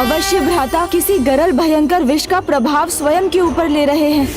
अवश्य भ्राता किसी गरल भयंकर विष का प्रभाव स्वयं के ऊपर ले रहे हैं।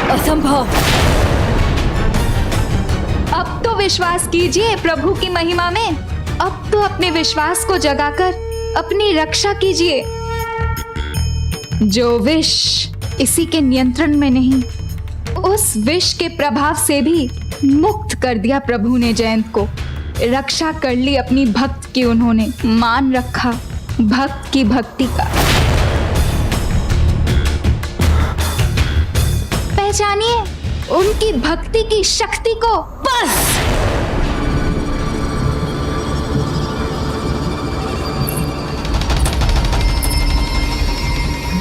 असंभव। अब तो विश्वास कीजिए प्रभु की महिमा में। अब तो अपने विश्वास को जगाकर अपनी रक्षा कीजिए। जो विष इसी के नियंत्रण में नहीं, उस विष के प्रभाव से भी मुक्त कर दिया प्रभु ने जयंत को। रक्षा कर ली अपनी भक्त की उन्होंने, मान रखा भक्त की भक्ति का। पहचानिए उनकी भक्ति की शक्ति को। बस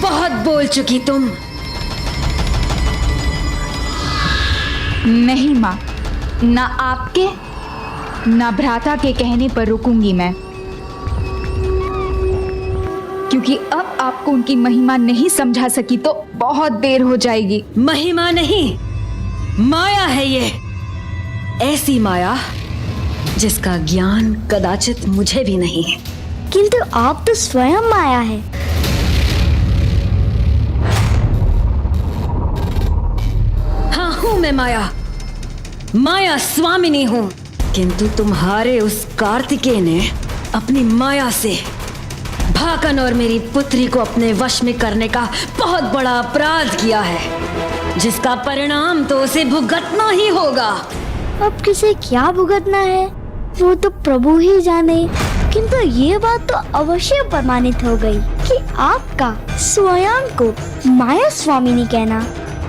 बहुत बोल चुकी तुम। नहीं माँ, ना आपके ना भ्राता के कहने पर रुकूंगी मैं, क्योंकि अब आपको उनकी महिमा नहीं समझा सकी तो बहुत देर हो जाएगी। महिमा नहीं, माया है ये। ऐसी माया जिसका ज्ञान कदाचित मुझे भी नहीं है। किंतु आप तो स्वयं माया है। हाँ हूं मैं माया, माया स्वामिनी हूं। किंतु तुम्हारे उस कार्तिकेय ने अपनी माया से भाकन और मेरी पुत्री को अपने वश में करने का बहुत बड़ा अपराध किया है, जिसका परिणाम तो उसे भुगतना ही होगा। अब किसे क्या भुगतना है वो तो प्रभु ही जाने। किंतु ये बात तो अवश्य प्रमाणित हो गई कि आपका स्वयं को माया स्वामिनी कहना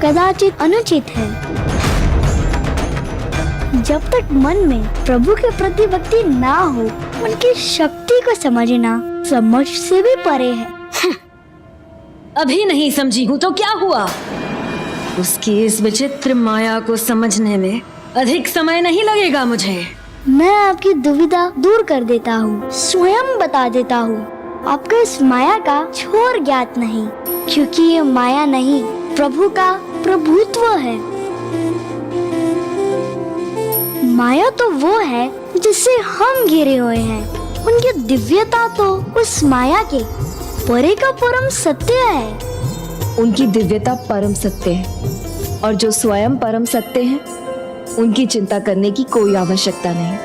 कदाचित अनुचित है। जब तक मन में प्रभु के प्रति भक्ति ना हो, उनकी शक्ति को समझना समझ से भी परे है। अभी नहीं समझी हूँ तो क्या हुआ? उसकी इस विचित्र माया को समझने में अधिक समय नहीं लगेगा मुझे। मैं आपकी दुविधा दूर कर देता हूँ, स्वयं बता देता हूँ। आपको इस माया का छोर ज्ञात नहीं, क्योंकि ये माया नहीं, प्रभु का प्रभुत्व है। माया तो वो है जिससे हम घिरे हुए हैं। उनकी दिव्यता तो उस माया के परे का परम सत्य है। उनकी दिव्यता परम सत्य है, और जो स्वयं परम सत्य है उनकी चिंता करने की कोई आवश्यकता नहीं।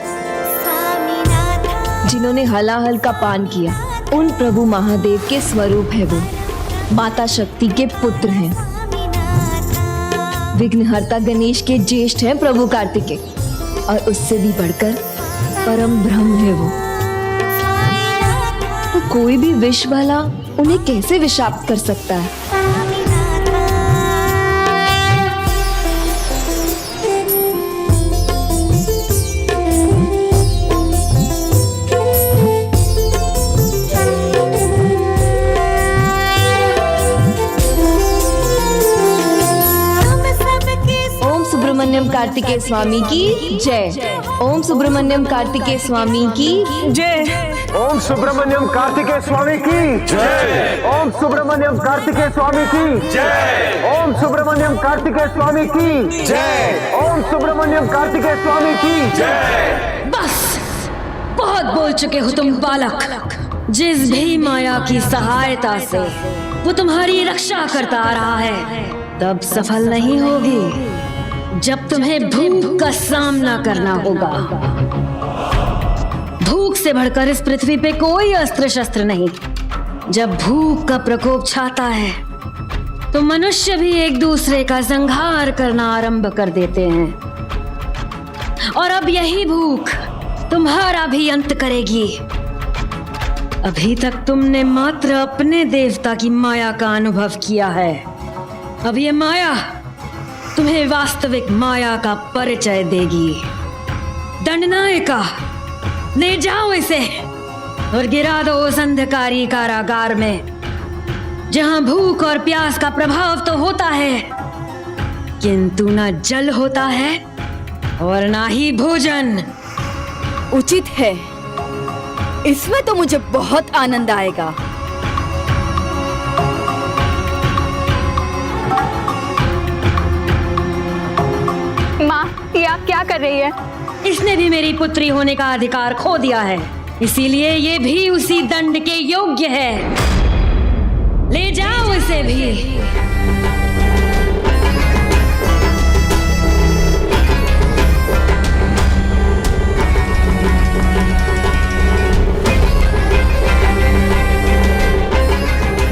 जिन्होंने हलाहल का पान किया उन प्रभु महादेव के स्वरूप है वो। माता शक्ति के पुत्र हैं। विघ्नहर्ता गणेश के ज्येष्ठ हैं प्रभु कार्तिकेय, और उससे भी बढ़कर परम ब्रह्म है वो। तो कोई भी विष भला उन्हें कैसे विषाक्त कर सकता है? सुब्रमण्यम कार्तिकेय स्वामी की जय। ओम सुब्रमण्यम कार्तिकेय स्वामी की जय। ओम सुब्रमण्यम कार्तिकेय स्वामी की जय। ओम सुब्रमण्यम कार्तिकेय स्वामी की जय। ओम सुब्रमण्यम कार्तिकेय स्वामी की जय। ओम सुब्रमण्यम कार्तिकेय स्वामी की जय। बस बहुत बोल चुके हो तुम बालक। जिस भी माया की सहायता से वो तुम्हारी रक्षा करता आ रहा है, तब सफल नहीं होगी जब तुम्हें भूख का सामना करना होगा। भूख से बढ़कर इस पृथ्वी पे कोई अस्त्र शस्त्र नहीं। जब भूख का प्रकोप छाता है तो मनुष्य भी एक दूसरे का संहार करना आरंभ कर देते हैं, और अब यही भूख तुम्हारा भी अंत करेगी। अभी तक तुमने मात्र अपने देवता की माया का अनुभव किया है। अब ये माया तुम्हें वास्तविक माया का परिचय देगी। दंडनायका, ले जाओ इसे और गिरा दो उस अंधकारी कारागार में, जहां भूख और प्यास का प्रभाव तो होता है, किंतु ना जल होता है और ना ही भोजन। उचित है, इसमें तो मुझे बहुत आनंद आएगा। माँ, ये आप क्या कर रही है? इसने भी मेरी पुत्री होने का अधिकार खो दिया है, इसीलिए ये भी उसी दंड के योग्य है। ले जाओ इसे भी।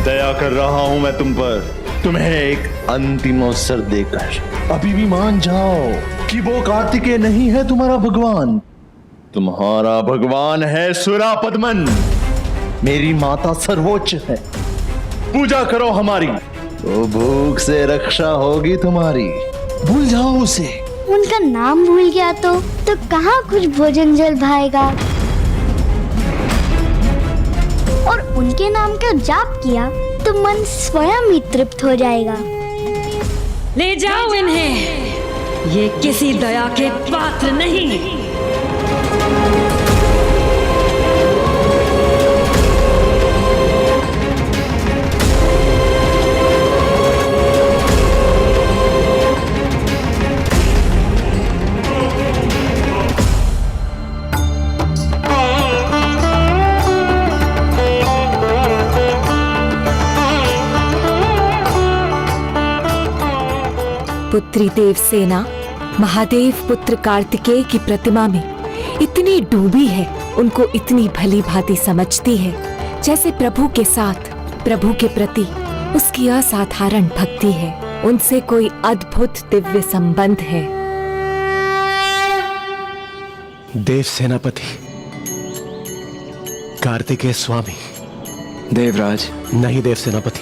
दया कर रहा हूं मैं तुम पर, तुम्हें एक अंतिम अवसर देकर। अभी भी मान जाओ कि वो कार्तिकेय नहीं है तुम्हारा भगवान, तुम्हारा भगवान है सुरापद्मन। मेरी माता सर्वोच्च है, पूजा करो हमारी, तो भूख से रक्षा होगी तुम्हारी। भूल जाओ उसे। उनका नाम भूल गया तो कहाँ कुछ भोजन जल भाएगा। और उनके नाम का जाप किया तो मन स्वयं ही तृप्त हो जाएगा। ले जाओ इन्हें, ये किसी दया के पात्र नहीं। पुत्री देवसेना महादेव पुत्र कार्तिकेय की प्रतिमा में इतनी डूबी है, उनको इतनी भली भांति समझती है, जैसे प्रभु के साथ, प्रभु के प्रति उसकी असाधारण भक्ति है, उनसे कोई अद्भुत दिव्य संबंध है। देव सेनापति कार्तिकेय स्वामी। देवराज। नहीं देव सेनापति,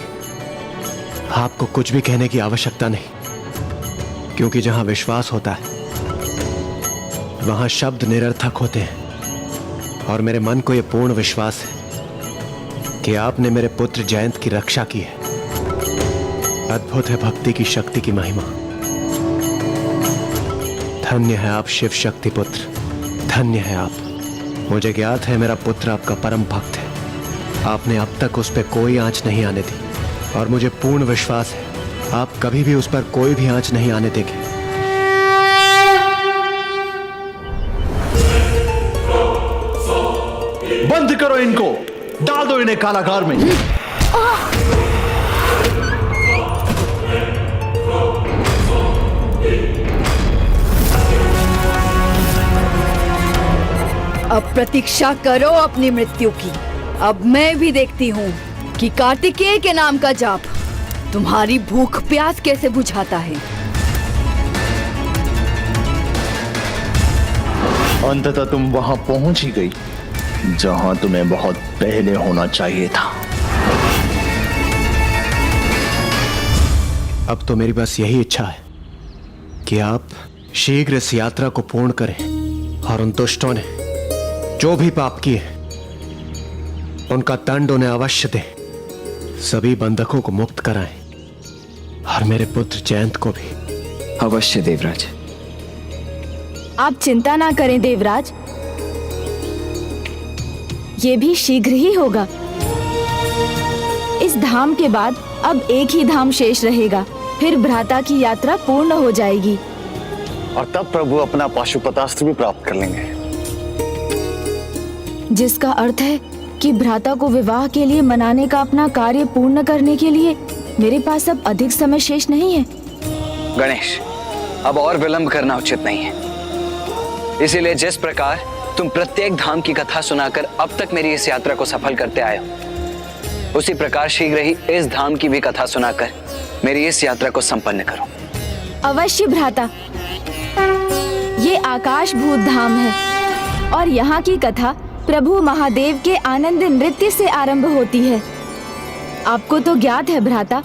आपको कुछ भी कहने की आवश्यकता नहीं, क्योंकि जहां विश्वास होता है वहां शब्द निरर्थक होते हैं। और मेरे मन को यह पूर्ण विश्वास है कि आपने मेरे पुत्र जयंत की रक्षा की है। अद्भुत है भक्ति की शक्ति की महिमा। धन्य है आप शिव शक्ति पुत्र, धन्य है आप। मुझे ज्ञात है मेरा पुत्र आपका परम भक्त है, आपने अब तक उस पर कोई आंच नहीं आने दी, और मुझे पूर्ण विश्वास है आप कभी भी उस पर कोई भी आंच नहीं आने देंगे। बंद करो इनको, डाल दो इन्हें कारागार में। अब प्रतीक्षा करो अपनी मृत्यु की। अब मैं भी देखती हूँ कि कार्तिकेय के नाम का जाप तुम्हारी भूख प्यास कैसे बुझाता है। अंततः तुम वहां पहुंच ही गई जहां तुम्हें बहुत पहले होना चाहिए था। अब तो मेरी बस यही इच्छा है कि आप शीघ्र इस यात्रा को पूर्ण करें और उन दुष्टों ने जो भी पाप किए उनका दंड उन्हें अवश्य दें, सभी बंधकों को मुक्त कराएं और मेरे पुत्र जयंत को भी। अवश्य देवराज। आप चिंता ना करें देवराज, ये भी शीघ्र ही होगा। इस धाम के बाद अब एक ही धाम शेष रहेगा, फिर भ्राता की यात्रा पूर्ण हो जाएगी। और तब प्रभु अपना पाशुपतास्त्र भी प्राप्त कर लेंगे, जिसका अर्थ है कि भ्राता को विवाह के लिए मनाने का अपना कार्य पूर्ण करने के लिए मेरे पास अब अधिक समय शेष नहीं है। गणेश, अब और विलंब करना उचित नहीं है, इसीलिए जिस प्रकार तुम प्रत्येक धाम की कथा सुनाकर अब तक मेरी इस यात्रा को सफल करते आए हो, उसी प्रकार शीघ्र ही इस धाम की भी कथा सुनाकर मेरी इस यात्रा को संपन्न करो। अवश्य भ्राता, ये आकाश भूत धाम है और यहाँ की कथा प्रभु महादेव के आनंद नृत्य से आरंभ होती है। आपको तो ज्ञात है भ्राता,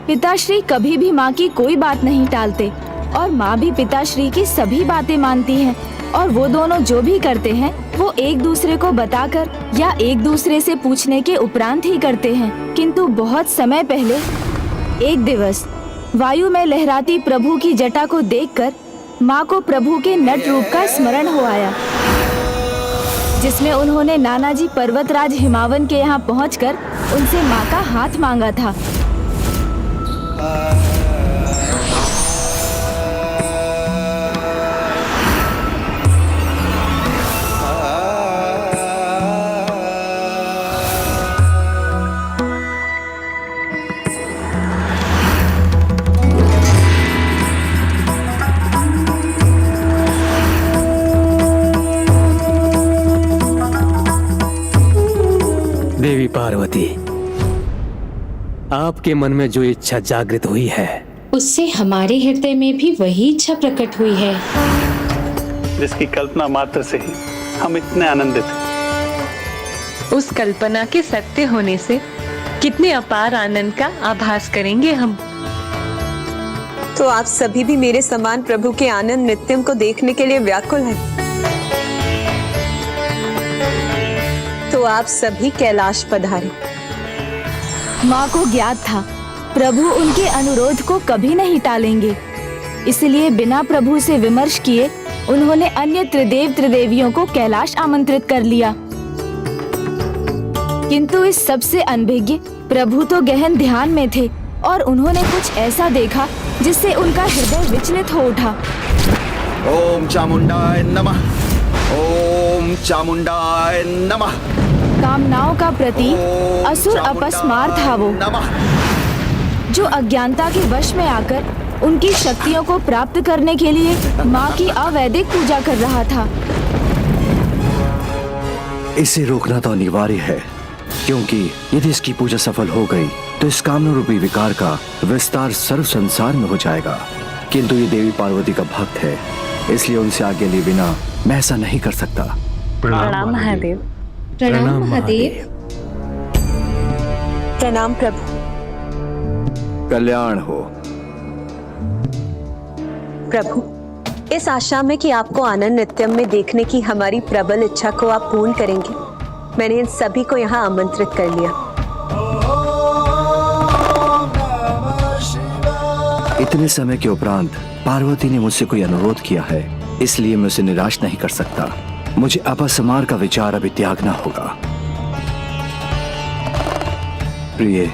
पिताश्री कभी भी माँ की कोई बात नहीं टालते और माँ भी पिताश्री की सभी बातें मानती हैं और वो दोनों जो भी करते हैं वो एक दूसरे को बताकर या एक दूसरे से पूछने के उपरांत ही करते हैं। किंतु बहुत समय पहले एक दिवस वायु में लहराती प्रभु की जटा को देखकर माँ को प्रभु के नट रूप का स्मरण हो आया, जिसमें उन्होंने नानाजी पर्वतराज हिमावन के यहाँ पहुंचकर उनसे माँ का हाथ मांगा था। देवी पार्वती, आपके मन में जो इच्छा जागृत हुई है उससे हमारे हृदय में भी वही इच्छा प्रकट हुई है, जिसकी कल्पना मात्र से ही हम इतने आनंदित हैं। उस कल्पना के सत्य होने से कितने अपार आनंद का आभास करेंगे हम। तो आप सभी भी मेरे समान प्रभु के आनंद नृत्यम को देखने के लिए व्याकुल हैं। तो आप सभी कैलाश पधारें। माँ को ज्ञात था प्रभु उनके अनुरोध को कभी नहीं टालेंगे, इसलिए बिना प्रभु से विमर्श किए उन्होंने अन्य त्रिदेव त्रिदेवियों को कैलाश आमंत्रित कर लिया। किंतु इस सबसे अनभिज्ञ प्रभु तो गहन ध्यान में थे और उन्होंने कुछ ऐसा देखा जिससे उनका हृदय विचलित हो उठा। ओम चामुंडाय नमः, ओम चामुंडाय नमः। कामनाओं का प्रतीक असुर अपस्मार था वो, जो अज्ञानता के वश में आकर उनकी शक्तियों को प्राप्त करने के लिए माँ की अवैधिक पूजा कर रहा था। इसे रोकना तो अनिवार्य है, क्योंकि यदि इसकी पूजा सफल हो गई तो इस कामना रूपी विकार का विस्तार सर्व संसार में हो जाएगा। किंतु ये देवी पार्वती का भक्त है, इसलिए उनसे आगे लिए बिना मैं ऐसा नहीं कर सकता। प्रणाम महादेव। प्रणाम महादेव। प्रणाम प्रभु। कल्याण हो प्रभु। इस आशा में कि आपको आनंद नृत्यम में देखने की हमारी प्रबल इच्छा को आप पूर्ण करेंगे, मैंने इन सभी को यहाँ आमंत्रित कर लिया। इतने समय के उपरांत पार्वती ने मुझसे कोई अनुरोध किया है, इसलिए मैं उसे निराश नहीं कर सकता। मुझे अपस्मार का विचार अभी त्यागना होगा। प्रिय,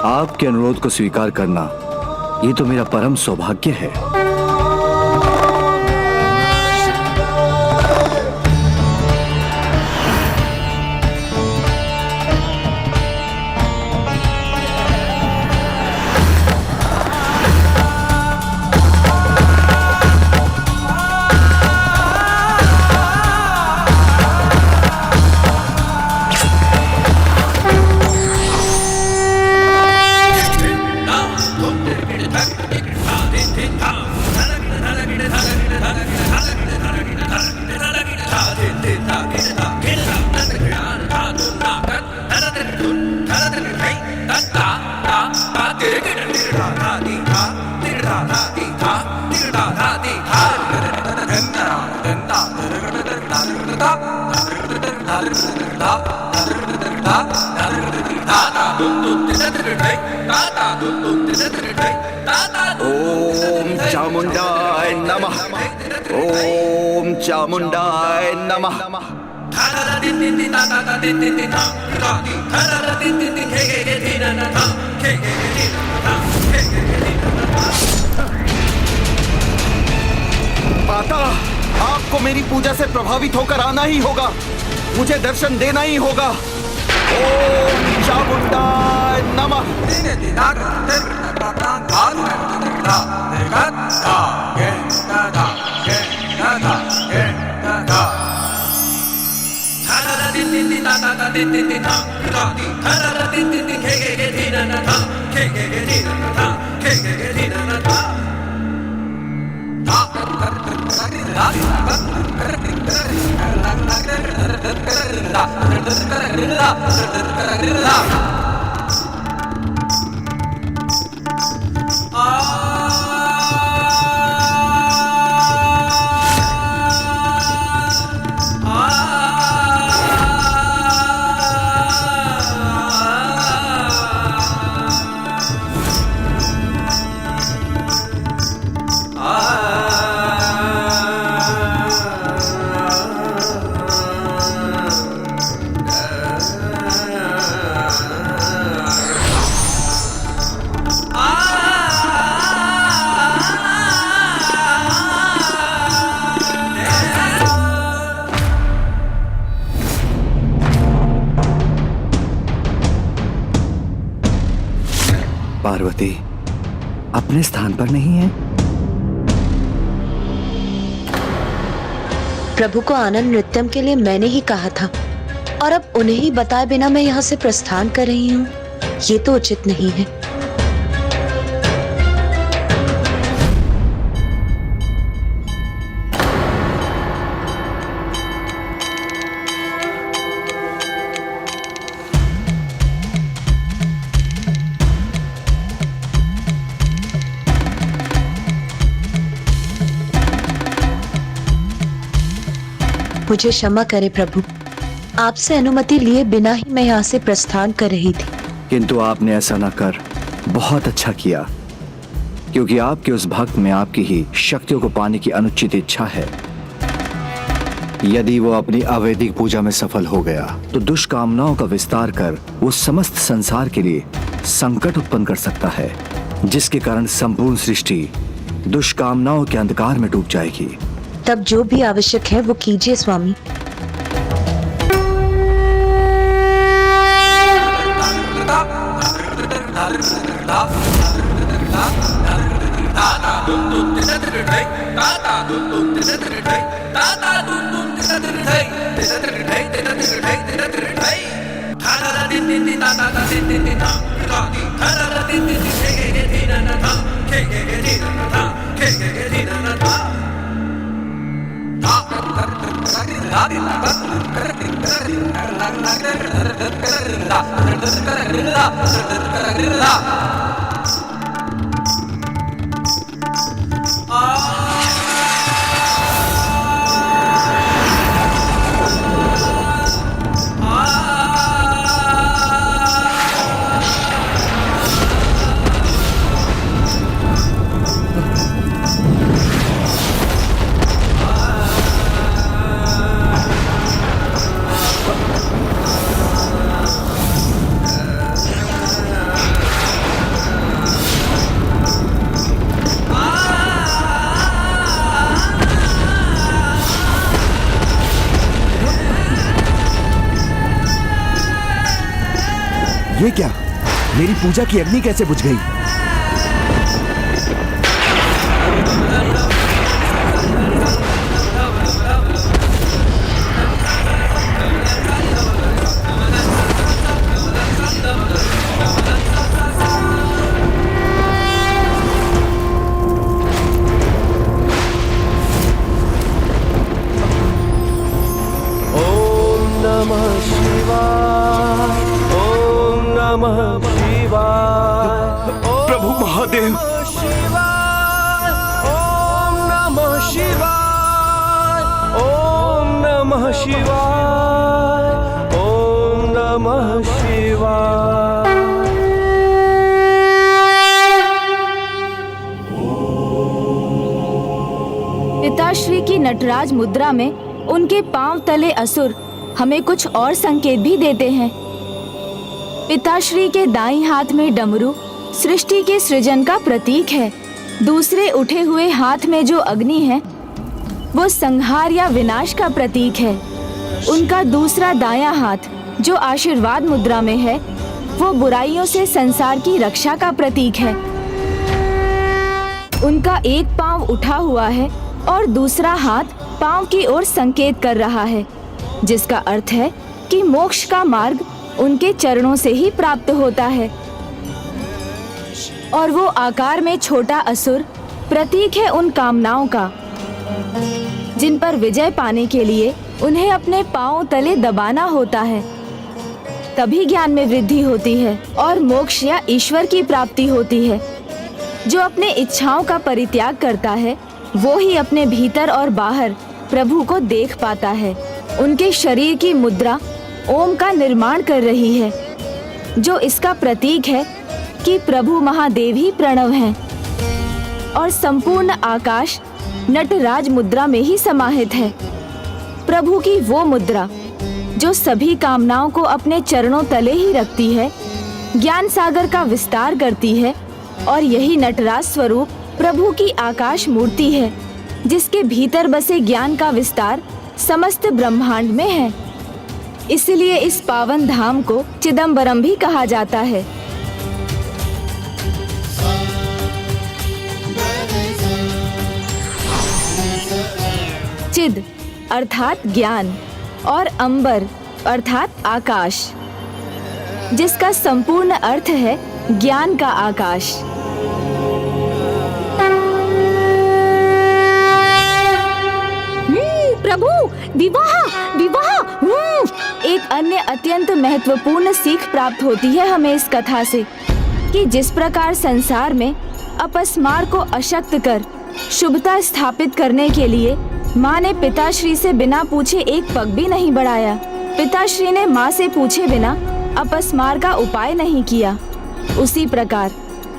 आपके अनुरोध को स्वीकार करना ये तो मेरा परम सौभाग्य है। ओम चामुंडाय नमः, ओम चामुंडाय नमः। माता, आपको मेरी पूजा से प्रभावित होकर आना ही होगा, मुझे दर्शन देना ही होगा। ओम चामुंडाय नमः। पार्वती अपने स्थान पर नहीं है। प्रभु को आनंद नृत्यम के लिए मैंने ही कहा था और अब उन्हें ही बताए बिना मैं यहाँ से प्रस्थान कर रही हूँ। ये तो उचित नहीं है। मुझे क्षमा करें प्रभु, आपसे अनुमति लिए बिना ही मैं यहाँ से प्रस्थान कर रही थी। किंतु आपने ऐसा न कर बहुत अच्छा किया, क्योंकि आपके उस भक्त में आपकी ही शक्तियों को पाने की अनुचित इच्छा है। यदि वो अपनी अवैदिक पूजा में सफल हो गया तो दुष्कामनाओं का विस्तार कर वो समस्त संसार के लिए संकट उत्पन्न कर सकता है, जिसके कारण संपूर्ण सृष्टि दुष्कामनाओं के अंधकार में डूब जाएगी। तब जो भी आवश्यक है वो कीजिए स्वामी। ये क्या? मेरी पूजा की अग्नि कैसे बुझ गई? ओम नमः शिवाय, ओम नमः शिवाय, प्रभु महादेव, ओम नमः शिवाय, ओम नमः शिवाय, ओम नमः शिवाय। पिताश्री की नटराज मुद्रा में उनके पांव तले असुर हमें कुछ और संकेत भी देते हैं। पिताश्री के दाईं हाथ में डमरू सृष्टि के सृजन का प्रतीक है। दूसरे उठे हुए हाथ में जो अग्नि है वो संहार या विनाश का प्रतीक है। उनका दूसरा दायां हाथ जो आशीर्वाद मुद्रा में है वो बुराइयों से संसार की रक्षा का प्रतीक है। उनका एक पांव उठा हुआ है और दूसरा हाथ पांव की ओर संकेत कर रहा है, जिसका अर्थ है कि मोक्ष का मार्ग उनके चरणों से ही प्राप्त होता है। और वो आकार में छोटा असुर प्रतीक है उन कामनाओं का जिन पर विजय पाने के लिए उन्हें अपने पांव तले दबाना होता है, तभी ज्ञान में वृद्धि होती है और मोक्ष या ईश्वर की प्राप्ति होती है। जो अपने इच्छाओं का परित्याग करता है वो ही अपने भीतर और बाहर प्रभु को देख पाता है। उनके शरीर की मुद्रा ओम का निर्माण कर रही है, जो इसका प्रतीक है कि प्रभु महादेव ही प्रणव हैं और संपूर्ण आकाश नटराज मुद्रा में ही समाहित है। प्रभु की वो मुद्रा जो सभी कामनाओं को अपने चरणों तले ही रखती है, ज्ञान सागर का विस्तार करती है और यही नटराज स्वरूप प्रभु की आकाश मूर्ति है, जिसके भीतर बसे ज्ञान का विस्तार समस्त ब्रह्मांड में है। इसलिए इस पावन धाम को चिदम्बरम भी कहा जाता है। चिद अर्थात ज्ञान और अंबर अर्थात आकाश, जिसका संपूर्ण अर्थ है ज्ञान का आकाश। प्रभु विवाह विवाह। एक अन्य अत्यंत महत्वपूर्ण सीख प्राप्त होती है हमें इस कथा से कि जिस प्रकार संसार में अपस्मार को अशक्त कर शुभता स्थापित करने के लिए माँ ने पिताश्री से बिना पूछे एक पग भी नहीं बढ़ाया, पिताश्री ने माँ से पूछे बिना अपस्मार का उपाय नहीं किया, उसी प्रकार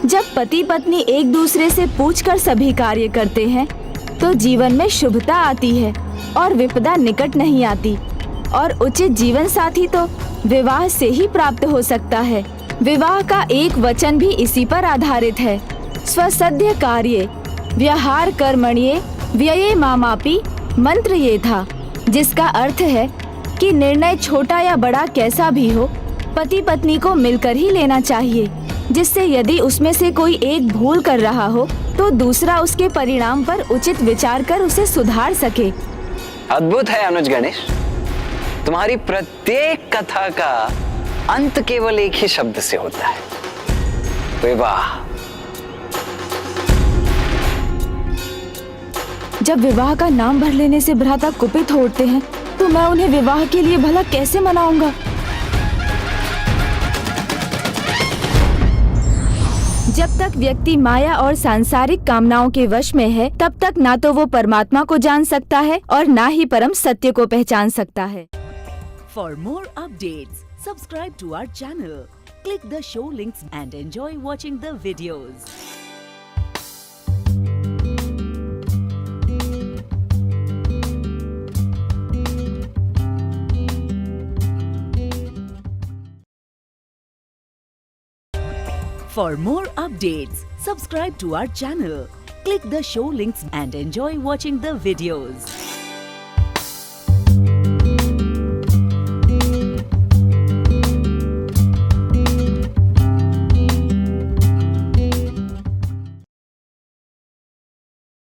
जब पति पत्नी एक दूसरे से पूछकर सभी कार्य करते हैं तो जीवन में शुभता आती है और विपदा निकट नहीं आती। और उचित जीवन साथी तो विवाह से ही प्राप्त हो सकता है। विवाह का एक वचन भी इसी पर आधारित है, स्वसध्य कार्ये व्यवहार कर्मण्ये व्यये मामापि मंत्र ये था, जिसका अर्थ है कि निर्णय छोटा या बड़ा कैसा भी हो, पति पत्नी को मिलकर ही लेना चाहिए, जिससे यदि उसमें से कोई एक भूल कर रहा हो तो दूसरा उसके परिणाम पर उचित विचार कर उसे सुधार सके। अद्भुत है अनुज गणेश, तुम्हारी प्रत्येक कथा का अंत केवल एक ही शब्द से होता है, विवाह। जब विवाह का नाम भर लेने से भ्राता कुपित हो उठते हैं तो मैं उन्हें विवाह के लिए भला कैसे मनाऊंगा। जब तक व्यक्ति माया और सांसारिक कामनाओं के वश में है तब तक ना तो वो परमात्मा को जान सकता है और ना ही परम सत्य को पहचान सकता है। For more updates, subscribe to our channel, click the show links and enjoy watching the videos. For more updates, subscribe to our channel, click the show links and enjoy watching the videos.